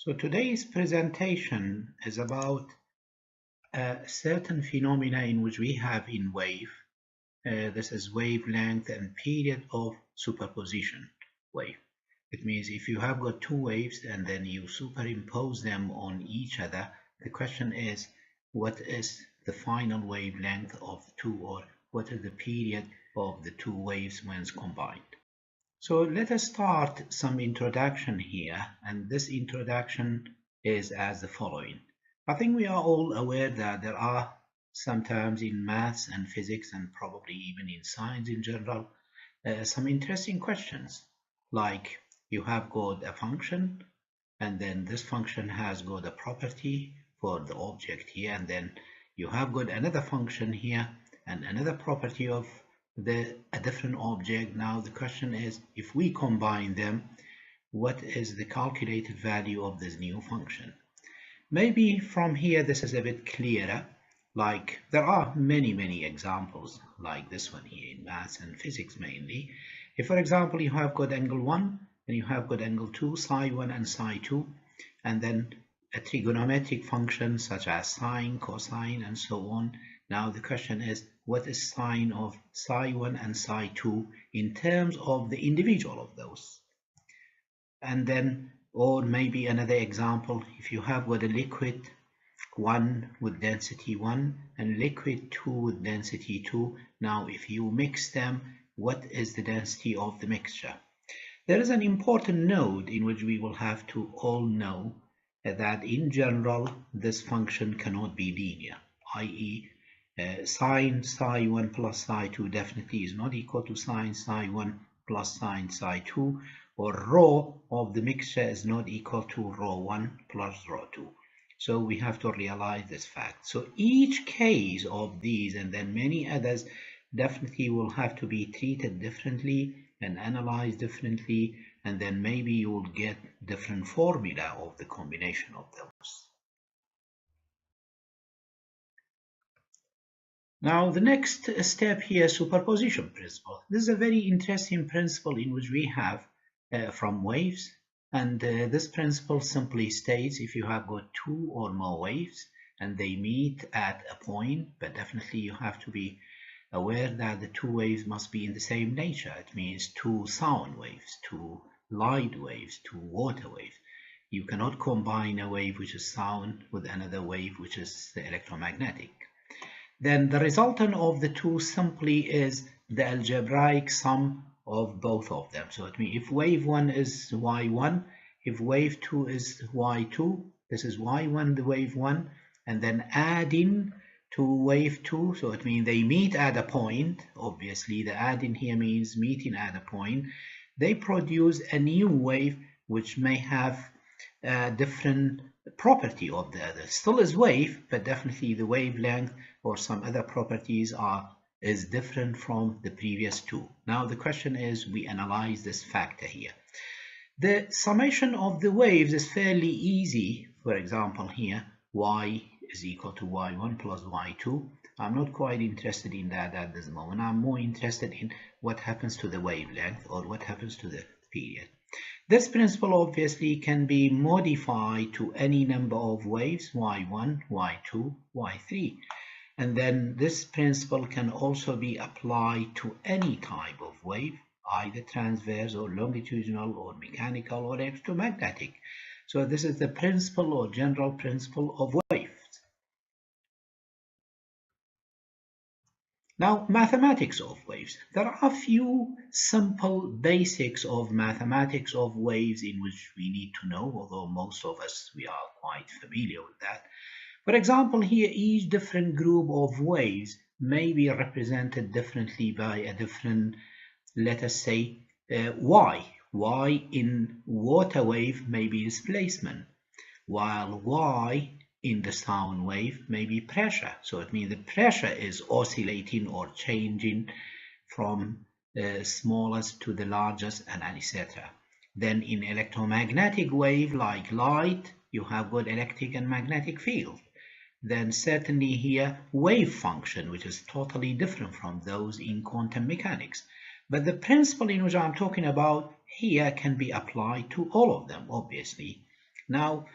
So today's presentation is about a certain phenomena in which we have in wave. This is wavelength and period of superposition wave. It means if you have got two waves and then you superimpose them on each other, the question is, what is the final wavelength of the two, or what is the period of the two waves when combined? So let us start some introduction here, and this introduction is as the following. I think we are all aware that there are sometimes in maths and physics, and probably even in science in general, some interesting questions, like you have got a function, and then this function has got a property for the object here, and then you have got another function here and another property of a different object. Now the question is, if we combine them, what is the calculated value of this new function? Maybe from here this is a bit clearer. Like there are many examples like this one here in maths and physics mainly. If for example you have got angle 1 and you have got angle 2, psi 1 and psi 2, and then a trigonometric function such as sine, cosine and so on. Now the question is, what is sine of psi 1 and psi 2 in terms of the individual of those? And then, or maybe another example, if you have got a liquid 1 with density 1 and liquid 2 with density 2, now if you mix them, what is the density of the mixture? There is an important note in which we will have to all know that in general this function cannot be linear, i.e. Sine psi 1 plus psi 2 definitely is not equal to sine psi 1 plus sine psi 2, or rho of the mixture is not equal to rho 1 plus rho 2. So we have to realize this fact. So each case of these and then many others definitely will have to be treated differently and analyzed differently, and then maybe you will get different formula of the combination of those. Now the next step here, superposition principle. This is a very interesting principle in which we have from waves, and this principle simply states if you have got two or more waves and they meet at a point, but definitely you have to be aware that the two waves must be in the same nature. It means two sound waves, two light waves, two water waves. You cannot combine a wave which is sound with another wave which is electromagnetic. Then the resultant of the two simply is the algebraic sum of both of them. So it means if wave 1 is y1, if wave 2 is y2, this is y1 the wave 1, and then add in to wave 2, so it means they meet at a point. Obviously the add in here means meeting at a point. They produce a new wave which may have a different property of the other. Still is wave, but definitely the wavelength or some other properties is different from the previous two. Now the question is, we analyze this factor here. The summation of the waves is fairly easy. For example here, y is equal to y1 plus y2. I'm not quite interested in that at this moment. I'm more interested in what happens to the wavelength or what happens to the period. This principle obviously can be modified to any number of waves, y1, y2, y3. And then this principle can also be applied to any type of wave, either transverse or longitudinal or mechanical or electromagnetic. So this is the principle or general principle of waves. Now, mathematics of waves. There are a few simple basics of mathematics of waves in which we need to know, although most of us, we are quite familiar with that. For example, here each different group of waves may be represented differently by a different, let us say, y. Y in water wave may be displacement, while y in the sound wave may be pressure. So it means the pressure is oscillating or changing from the smallest to the largest, and etc. Then in electromagnetic wave like light, you have got electric and magnetic field. Then certainly here wave function, which is totally different from those in quantum mechanics. But the principle in which I'm talking about here can be applied to all of them, obviously. Now,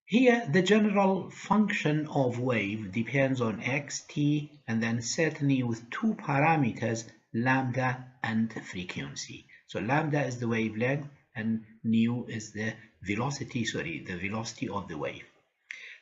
here the general function of wave depends on x, t, and then certainly with two parameters, lambda and frequency. So lambda is the wavelength and nu is the velocity, the velocity of the wave.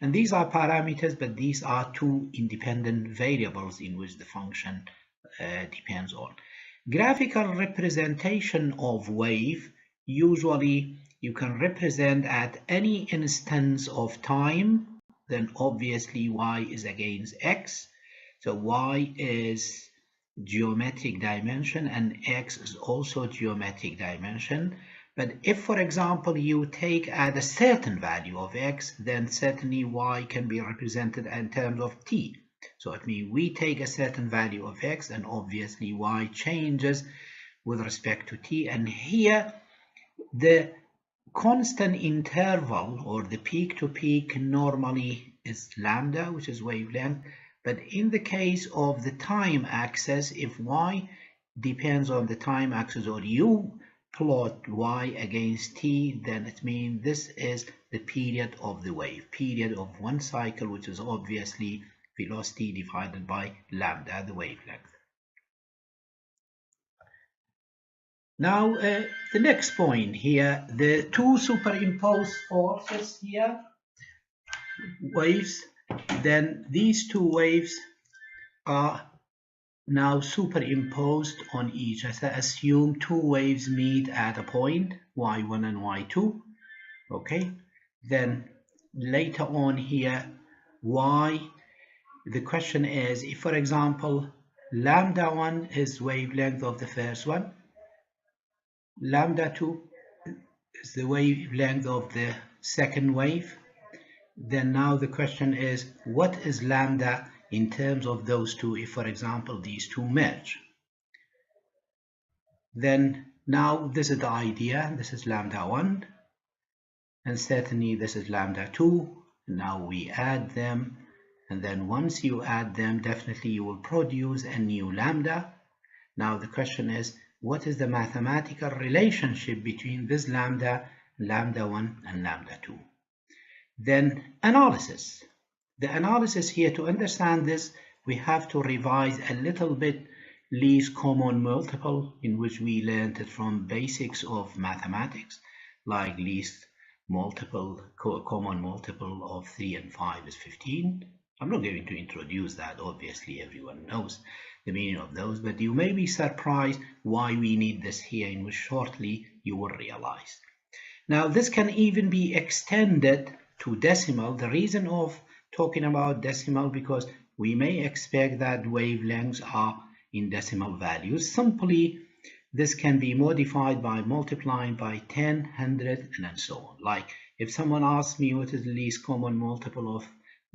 And these are parameters, but these are two independent variables in which the function depends on. Graphical representation of wave, usually you can represent at any instance of time, then obviously y is against x. So y is geometric dimension and x is also geometric dimension. But if, for example, you take at a certain value of x, then certainly y can be represented in terms of t. So it means we take a certain value of x, and obviously y changes with respect to t. And here, the constant interval, or the peak to peak, normally is lambda, which is wavelength. But in the case of the time axis, if y depends on the time axis, or you plot y against t, then it means this is the period of the wave, period of one cycle, which is obviously velocity divided by lambda, the wavelength. Now, the next point here, the two superimposed forces here, waves, then these two waves are now superimposed on each other. Assume two waves meet at a point, y1 and y2, okay? Then later on here, the question is, if for example, lambda 1 is wavelength of the first one, lambda 2 is the wavelength of the second wave, then now the question is, what is lambda in terms of those two, if for example these two merge? Then now this is the idea, this is lambda 1 and certainly this is lambda 2. Now we add them, and then once you add them, definitely you will produce a new lambda. Now the question is, what is the mathematical relationship between this lambda 1 and lambda 2? Then analysis. The analysis here, to understand this, we have to revise a little bit least common multiple, in which we learned it from basics of mathematics, like least common multiple of 3 and 5 is 15. I'm not going to introduce that, obviously everyone knows the meaning of those, but you may be surprised why we need this here, in which shortly you will realize. Now this can even be extended to decimal. The reason of talking about decimal, because we may expect that wavelengths are in decimal values. Simply, this can be modified by multiplying by 10, 100, and so on. Like if someone asks me what is the least common multiple of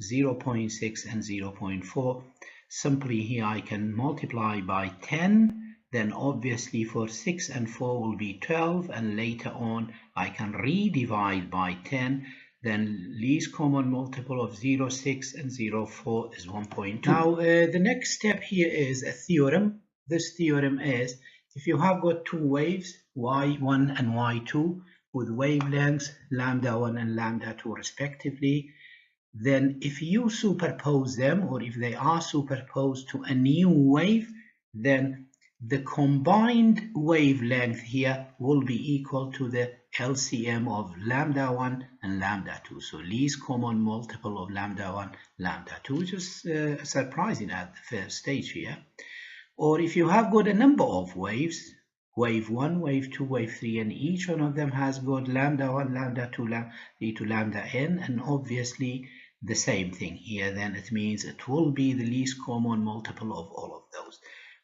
0.6 and 0.4, simply here I can multiply by 10, then obviously for 6 and 4 will be 12, and later on I can redivide by 10. Then least common multiple of 0.6 and 0.4 is 1.2. Now the next step here is a theorem. This theorem is, if you have got two waves, y1 and y2, with wavelengths lambda 1 and lambda 2 respectively, then if you superpose them, or if they are superposed to a new wave, then the combined wavelength here will be equal to the LCM of lambda 1 and lambda 2. So least common multiple of lambda 1, lambda 2, which is surprising at the first stage here. Or if you have got a number of waves, wave 1, wave 2, wave 3, and each one of them has got lambda 1, lambda 2, lambda n, and obviously the same thing here, then it means it will be the least common multiple of all of those.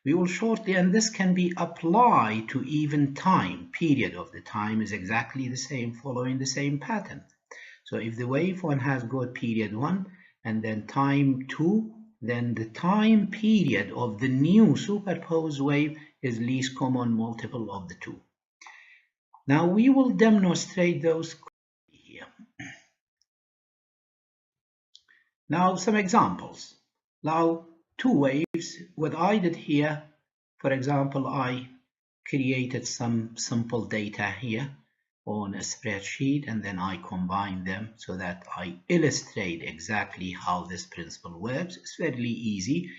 We will shortly, and this can be applied to even time, period of the time is exactly the same, following the same pattern. So if the wave 1 has got period 1 and then time 2, then the time period of the new superposed wave is least common multiple of the two. Now we will demonstrate those here. Now some examples. Now two waves, what I did here, for example, I created some simple data here. on a spreadsheet, and then I combine them so that I illustrate exactly how this principle works. It's fairly easy.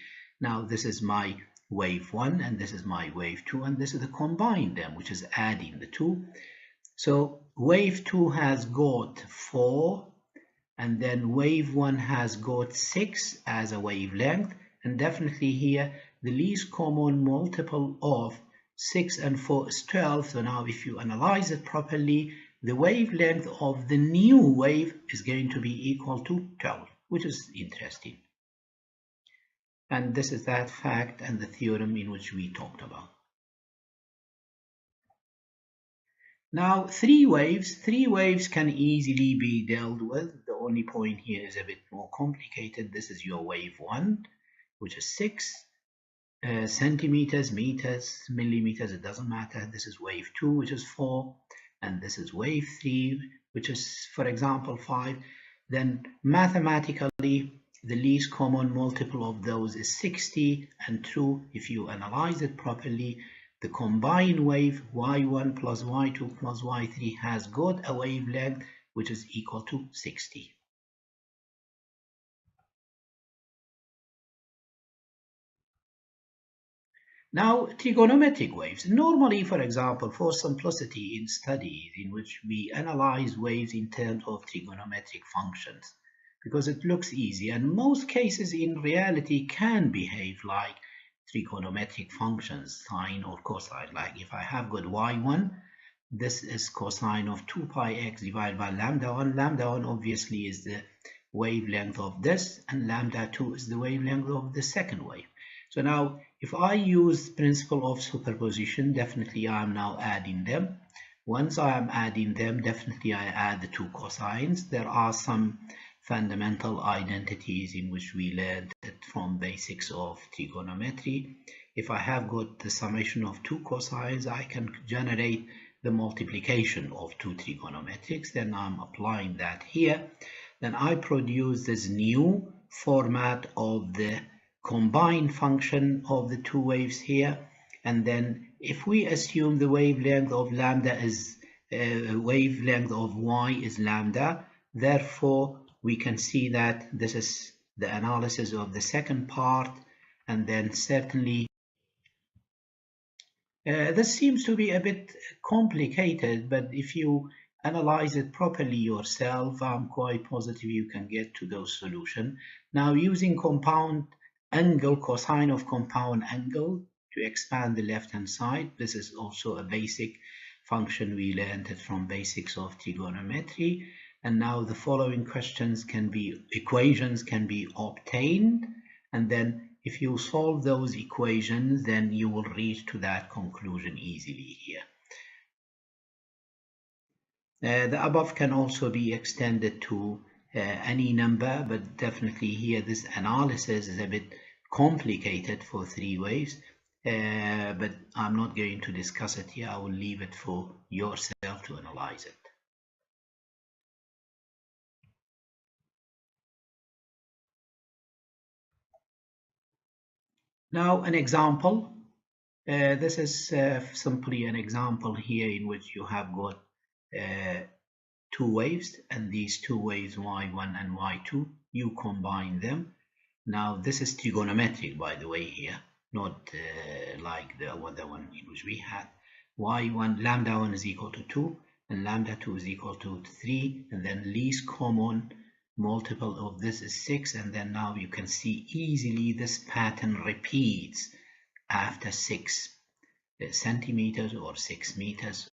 Now this is my wave 1 and this is my wave 2, and this is the combine them, which is adding the two. So wave 2 has got 4, and then wave 1 has got 6 as a wavelength, and definitely here the least common multiple of 6 and 4 is 12. So now if you analyze it properly, the wavelength of the new wave is going to be equal to 12, which is interesting. And this is that fact and the theorem in which we talked about. Now, three waves can easily be dealt with. The only point here is a bit more complicated. This is your wave 1, which is 6 centimeters, meters, millimeters, it doesn't matter. This is wave 2, which is 4, and this is wave 3, which is, for example, 5. Then mathematically, the least common multiple of those is 60, and true, if you analyze it properly, the combined wave y1 plus y2 plus y3 has got a wavelength which is equal to 60. Now, trigonometric waves. Normally, for example, for simplicity in studies in which we analyze waves in terms of trigonometric functions, because it looks easy, and most cases in reality can behave like trigonometric functions, sine or cosine. Like if I have got y1, this is cosine of 2 pi x divided by lambda 1. Lambda 1 obviously is the wavelength of this, and lambda 2 is the wavelength of the second wave. So now, if I use principle of superposition, definitely I am now adding them. Once I am adding them, definitely I add the two cosines. There are some fundamental identities in which we learned it from basics of trigonometry. If I have got the summation of two cosines, I can generate the multiplication of two trigonometrics. Then I'm applying that here. Then I produce this new format of the combined function of the two waves here, and then if we assume the wavelength of lambda is wavelength of y is lambda, therefore we can see that this is the analysis of the second part. And then certainly this seems to be a bit complicated, but if you analyze it properly yourself, I'm quite positive you can get to those solutions. Now, using compound angle, cosine of compound angle to expand the left hand side. This is also a basic function we learned it from basics of trigonometry. And now the following equations can be obtained, and then if you solve those equations, then you will reach to that conclusion easily here. The above can also be extended to any number, but definitely here this analysis is a bit complicated for three waves, but I'm not going to discuss it here. I will leave it for yourself to analyze it. Now an example. This is simply an example here in which you have got two waves, and these two waves y1 and y2, you combine them. Now this is trigonometric, by the way, here, not like the other one in which we had y1, lambda 1 is equal to 2 and lambda 2 is equal to 3, and then least common multiple of this is 6, and then now you can see easily this pattern repeats after 6 centimeters or 6 meters